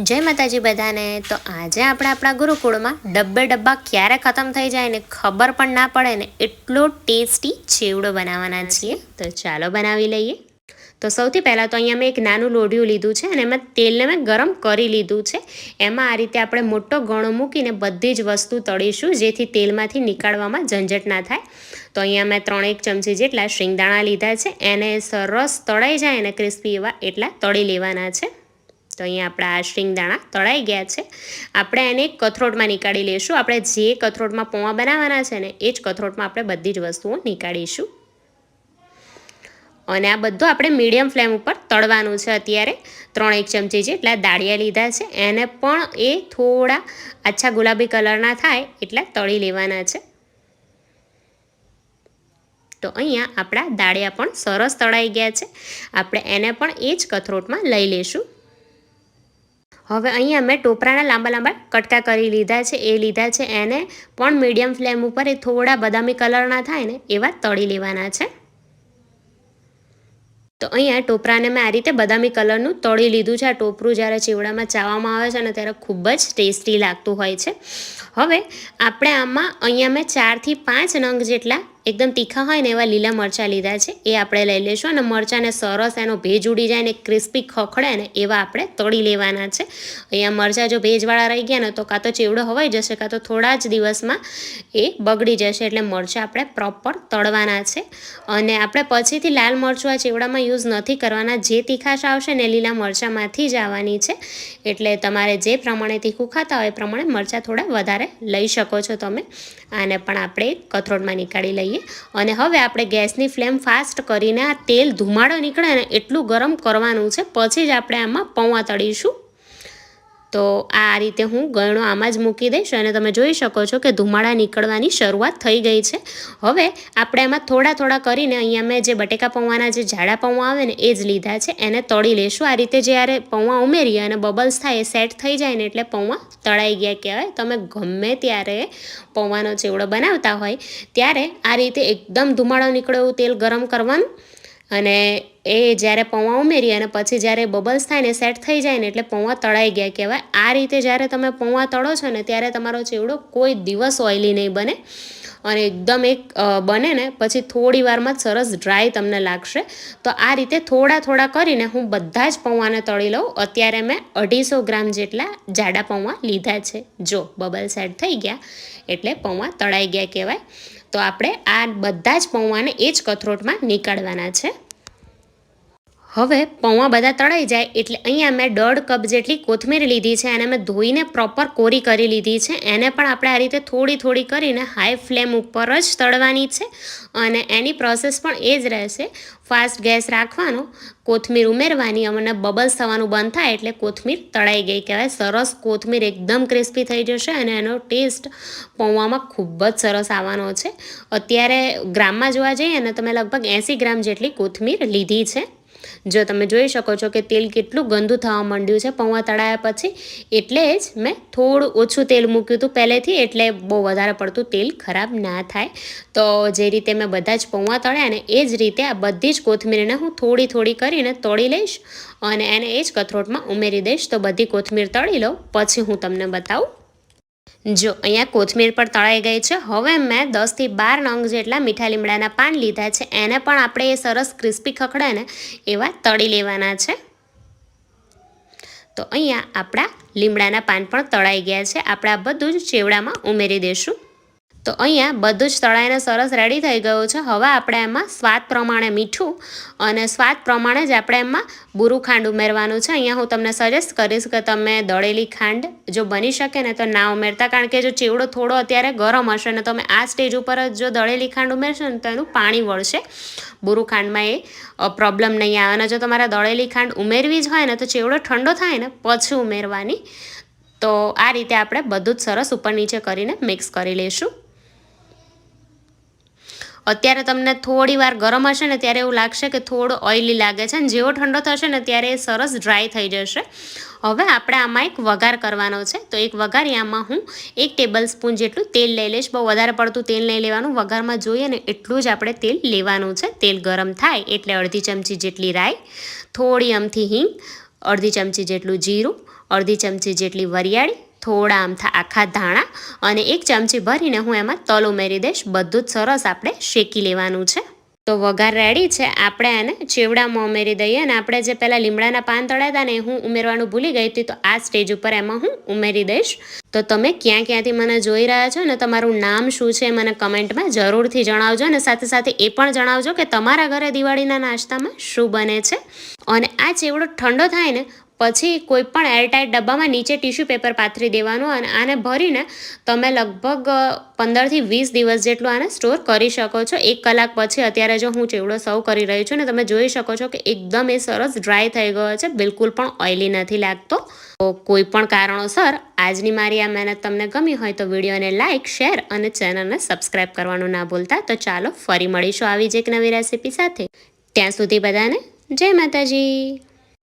જય માતાજી બધાને। તો આજે આપણે આપણા ગુરુકુળમાં ડબ્બા ક્યારે ખતમ થઈ જાય ને ખબર પણ ના પડે ને એટલો ટેસ્ટી ચેવડો બનાવવાના છીએ। તો ચાલો બનાવી લઈએ। તો સૌથી પહેલાં તો અહીંયા મેં એક નાનું લોઢિયું લીધું છે અને એમાં તેલને મેં ગરમ કરી લીધું છે। એમાં આ રીતે આપણે મોટો ગણો મૂકીને બધી જ વસ્તુ તળીશું, જેથી તેલમાંથી નીકાળવામાં ઝંઝટ ના થાય। તો અહીંયા મેં 3 ચમચી જેટલા શિંગદાણા લીધા છે। એને સરસ તળાઈ જાય અને ક્રિસ્પી એવા એટલા તળી લેવાના છે। તો અહીંયા આપણા આ શિંગદાણા તળાઈ ગયા છે। આપણે એને એક કથરોટમાં નીકાળી લઈશું। આપણે જે કથરોટમાં પૌવા બનાવવાના છે ને એ જ કથરોટમાં આપણે બધી જ વસ્તુઓ નીકાળીશું। અને આ બધું આપણે મીડિયમ ફ્લેમ ઉપર તળવાનું છે। અત્યારે 3 ચમચી જેટલા દાળિયા લીધા છે, એને પણ એ થોડા આછા ગુલાબી કલરના થાય એટલા તળી લેવાના છે। તો અહીંયા આપણા દાળિયા પણ સરસ તળાઈ ગયા છે। આપણે એને પણ એ જ કથરોટમાં લઈ લઈશું। હવે અહીંયા મેં ટોપરાના લાંબા લાંબા કટકા કરી લીધા છે, એ લીધા છે। એને પણ મીડિયમ ફ્લેમ ઉપર એ થોડા બદામી કલરના થાય ને એવા તળી લેવાના છે। તો અહીંયા ટોપરાને મેં આ રીતે બદામી કલરનું તળી લીધું છે। આ ટોપરું જ્યારે ચેવડામાં ચાવવામાં આવે છે ને ત્યારે ખૂબ જ ટેસ્ટી લાગતું હોય છે। હવે આપણે આમાં અહીંયા મેં 4 થી 5 નંગ જેટલા એકદમ તીખા હોય ને એવા લીલા મરચાં લીધા છે, એ આપણે લઈ લઈશું। અને મરચાંને સરસ એનો ભેજ ઉડી જાય ને ક્રિસ્પી ખખડે ને એવા આપણે તળી લેવાના છે। અહીંયા મરચાં જો ભેજવાળા રહી ગયા ને તો કાં તો ચેવડો હવાઈ જશે, કાં તો થોડા જ દિવસમાં એ બગડી જશે। એટલે મરચાં આપણે પ્રોપર તળવાના છે। અને આપણે પછીથી લાલ મરચું આ ચેવડામાં યુઝ નથી કરવાના। જે તીખાશ આવશે ને લીલા મરચાંમાંથી જ આવવાની છે। એટલે તમારે જે પ્રમાણે તીખું ખાતા હોય એ પ્રમાણે મરચાં થોડા વધારે લઈ શકો છો તમે। આને પણ આપણે કથરોટમાં નીકાળી લઈએ। અને હવે આપણે ગેસની ફ્લેમ ફાસ્ટ કરીને આ તેલ ધુમાડો નીકળે ને એટલું ગરમ કરવાનું છે, પછી જ આપણે આમાં પૌવા તળીશું। તો આ રીતે હું ગળણો આમાં જ મૂકી દઈશ અને તમે જોઈ શકો છો કે ધુમાડા નીકળવાની શરૂઆત થઈ ગઈ છે। હવે આપણે એમાં થોડા થોડા કરીને અહીંયા મેં જે બટેકા પૌવાના જે જાડા પૌવા આવે ને એ જ લીધા છે, એને તળી લેશું। આ રીતે જ્યારે પૌવા ઉમેરીએ અને બબલ્સ થાય એ સેટ થઈ જાય ને એટલે પૌવા તળાઈ ગયા કહેવાય। તમે ગમે ત્યારે પૌવાનો ચેવડો બનાવતા હોય ત્યારે આ રીતે એકદમ ધુમાડો નીકળે એવું તેલ ગરમ કરવાનું, અને એ જ્યારે પૌવા ઉમેરી અને પછી જ્યારે બબલ્સ થાય ને સેટ થઈ જાય ને એટલે પૌવા તળાઈ ગયા કહેવાય। આ રીતે જ્યારે તમે પૌવા તળો છો ને ત્યારે તમારો ચેવડો કોઈ દિવસ ઓઇલી નહીં બને અને એકદમ એક બને ને પછી થોડી વારમાં જ સરસ ડ્રાય તમને લાગશે। તો આ રીતે થોડા થોડા કરીને હું બધા જ પૌવાને તળી લઉં। અત્યારે મેં 250 ગ્રામ જેટલા જાડા પૌવા લીધા છે। જો બબલ સેટ થઈ ગયા એટલે પૌવા તળાઈ ગયા કહેવાય। તો આપણે આ બધા જ પૌવાને એ જ કથરોટમાં નીકાળવાના છે। હવે પૌવા બધા તળાઈ જાય એટલે અહીંયા મેં 1.5 કપ જેટલી કોથમીર લીધી છે, અને મેં ધોઈને પ્રોપર કોરી કરી લીધી છે। એને પણ આપણે આ રીતે થોડી થોડી કરીને હાઈ ફ્લેમ ઉપર જ તળવાની છે, અને એની પ્રોસેસ પણ એ જ રહેશે। ફાસ્ટ ગેસ રાખવાનો, કોથમીર ઉમેરવાની અને બબલ્સ થવાનું બંધ થાય એટલે કોથમીર તળાઈ ગઈ કહેવાય। સરસ કોથમીર એકદમ ક્રિસ્પી થઈ જશે અને એનો ટેસ્ટ પૌવામાં ખૂબ જ સરસ આવવાનો છે। અત્યારે ગ્રામમાં જોવા જઈએ ને તો મેં લગભગ 80 ગ્રામ જેટલી કોથમીર લીધી છે। જો તમે જોઈ શકો છો કે તેલ કેટલું ગંદુ થવા માંડ્યું છે પૌવા તળાયા પછી, એટલે જ મેં થોડું ઓછું તેલ મૂક્યું હતું પહેલેથી, એટલે બહુ વધારે પડતું તેલ ખરાબ ના થાય। તો જે રીતે મેં બધા જ પૌવા તળ્યા ને એ જ રીતે આ બધી જ કોથમીરને હું થોડી થોડી કરીને તળી લઈશ અને એને એ જ કથરોટમાં ઉમેરી દઈશ। તો બધી કોથમીર તળી લઉં પછી હું તમને બતાવું। જો અહીંયા કોથમીર પર તળાઈ ગઈ છે। હવે મેં 10 થી 12 નંગ જેટલા મીઠા લીમડાના પાન લીધા છે, એને પણ આપણે એ સરસ ક્રિસ્પી ખખડે ને એવા તળી લેવાના છે। તો અહીંયા આપણા લીમડાના પાન પણ તળાઈ ગયા છે। આપણે આ બધું જ ચેવડામાં ઉમેરી દઈશું। તો અહીંયા બધું જ તળાઈને સરસ રેડી થઈ ગયું છે। હવે આપણે એમાં સ્વાદ પ્રમાણે મીઠું અને સ્વાદ પ્રમાણે જ આપણે એમાં બુરું ખાંડ ઉમેરવાનું છે। અહીંયા હું તમને સજેસ્ટ કરીશ કે તમે દળેલી ખાંડ જો બની શકે ને તો ના ઉમેરતા, કારણ કે જો ચેવડો થોડો અત્યારે ગરમ હશે ને તમે આ સ્ટેજ ઉપર જ જો દળેલી ખાંડ ઉમેરશો ને તો એનું પાણી વળશે। બુરું ખાંડમાં એ પ્રોબ્લેમ નહીં આવે। અને જો તમારે દળેલી ખાંડ ઉમેરવી જ હોય ને તો ચેવડો ઠંડો થાય ને પછી ઉમેરવાની। તો આ રીતે આપણે બધું જ સરસ ઉપર નીચે કરીને મિક્સ કરી લઈશું। અત્યારે તમને થોડી વાર ગરમ હશે ને ત્યારે એવું લાગશે કે થોડો ઓઇલી લાગે છે, અને જેવો ઠંડો થશે ને ત્યારે એ સરસ ડ્રાય થઈ જશે। હવે આપણે આમાં એક વઘાર કરવાનો છે। તો એક વઘારિયામાં હું 1 ટેબલ સ્પૂન જેટલું તેલ લઈ લઈશ। બહુ વધારે પડતું તેલ નહીં લેવાનું, વઘારમાં જોઈએ ને એટલું જ આપણે તેલ લેવાનું છે। તેલ ગરમ થાય એટલે અડધી ચમચી જેટલી રાઈ, થોડી અમથી હિંગ, અડધી ચમચી જેટલું જીરું, અડધી ચમચી જેટલી વરિયાળી, થોડા આમથા આખા ધાણા અને 1 ચમચી ભરીને હું એમાં તલ ઉમેરી દઈશ. બધું જ સરસ આપણે શેકી લેવાનું છે. તો વઘાર રેડી છે. આપણે આને ચેવડામાં ઉમેરી દઈએ અને આપણે જે પહેલાં લીમડાના પાન તળ્યા હતા ને હું ઉમેરવાનું ભૂલી ગઈ હતી, તો આ સ્ટેજ ઉપર એમાં હું ઉમેરી દઈશ. તો તમે ક્યાંથી મને જોઈ રહ્યા છો ને તમારું નામ શું છે મને કમેન્ટમાં જરૂરથી જણાવજો અને સાથે સાથે એ પણ જણાવજો કે તમારા ઘરે દિવાળીના નાસ્તામાં શું બને છે. અને આ ચેવડો ઠંડો થાય ને પછી કોઈ પણ એરટાઇટ ડબ્બામાં નીચે ટીશ્યુ પેપર પાથરી દેવાનું અને આને ભરીને તમે લગભગ 15 થી 20 દિવસ જેટલું આને સ્ટોર કરી શકો છો. 1 કલાક પછી અત્યારે જો હું ચેવડો સર્વ કરી રહી છું ને તમે જોઈ શકો છો કે એકદમ એ સરસ ડ્રાય થઈ ગયો છે, બિલકુલ પણ ઓઇલી નથી લાગતો. તો કોઈ પણ કારણોસર આજની મારી આ મહેનત તમને ગમી હોય તો વિડીયોને લાઇક, શેર અને ચેનલને સબસ્ક્રાઈબ કરવાનું ના ભૂલતા. તો ચાલો ફરી મળીશું આવી જ એક નવી રેસીપી સાથે. ત્યાં સુધી બધાને જય માતાજી.